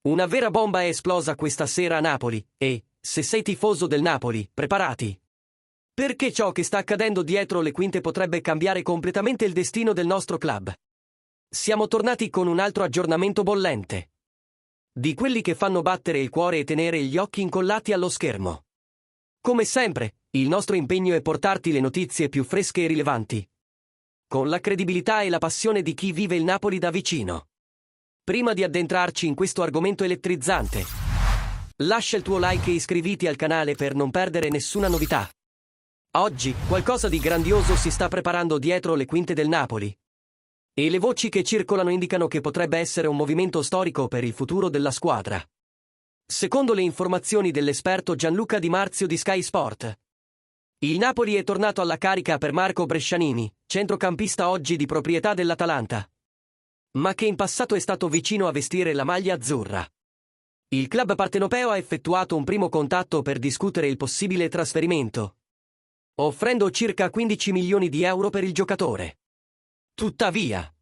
Una vera bomba è esplosa questa sera a Napoli e, se sei tifoso del Napoli, preparati. Perché ciò che sta accadendo dietro le quinte potrebbe cambiare completamente il destino del nostro club. Siamo tornati con un altro aggiornamento bollente. Di quelli che fanno battere il cuore e tenere gli occhi incollati allo schermo. Come sempre, il nostro impegno è portarti le notizie più fresche e rilevanti, con la credibilità e la passione di chi vive il Napoli da vicino. Prima di addentrarci in questo argomento elettrizzante, lascia il tuo like e iscriviti al canale per non perdere nessuna novità. Oggi, qualcosa di grandioso si sta preparando dietro le quinte del Napoli. E le voci che circolano indicano che potrebbe essere un movimento storico per il futuro della squadra. Secondo le informazioni dell'esperto Gianluca Di Marzio di Sky Sport, il Napoli è tornato alla carica per Marco Brescianini, centrocampista oggi di proprietà dell'Atalanta, ma che in passato è stato vicino a vestire la maglia azzurra. Il club partenopeo ha effettuato un primo contatto per discutere il possibile trasferimento, offrendo circa 15 milioni di euro per il giocatore. Tuttavia,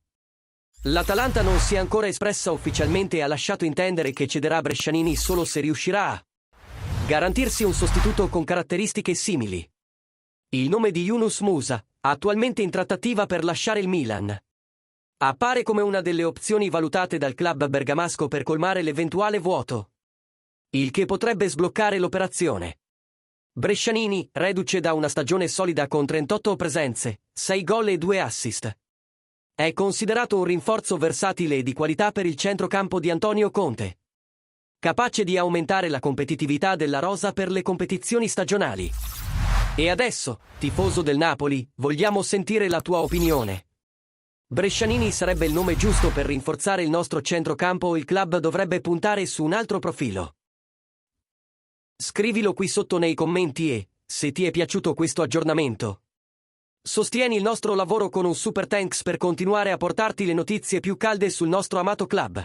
l'Atalanta non si è ancora espressa ufficialmente e ha lasciato intendere che cederà Brescianini solo se riuscirà a garantirsi un sostituto con caratteristiche simili. Il nome di Yunus Musa, attualmente in trattativa per lasciare il Milan, appare come una delle opzioni valutate dal club bergamasco per colmare l'eventuale vuoto, il che potrebbe sbloccare l'operazione. Brescianini, reduce da una stagione solida con 38 presenze, 6 gol e 2 assist, è considerato un rinforzo versatile e di qualità per il centrocampo di Antonio Conte, capace di aumentare la competitività della rosa per le competizioni stagionali. E adesso, tifoso del Napoli, vogliamo sentire la tua opinione. Brescianini sarebbe il nome giusto per rinforzare il nostro centrocampo o il club dovrebbe puntare su un altro profilo? Scrivilo qui sotto nei commenti e, se ti è piaciuto questo aggiornamento, sostieni il nostro lavoro con un super thanks per continuare a portarti le notizie più calde sul nostro amato club.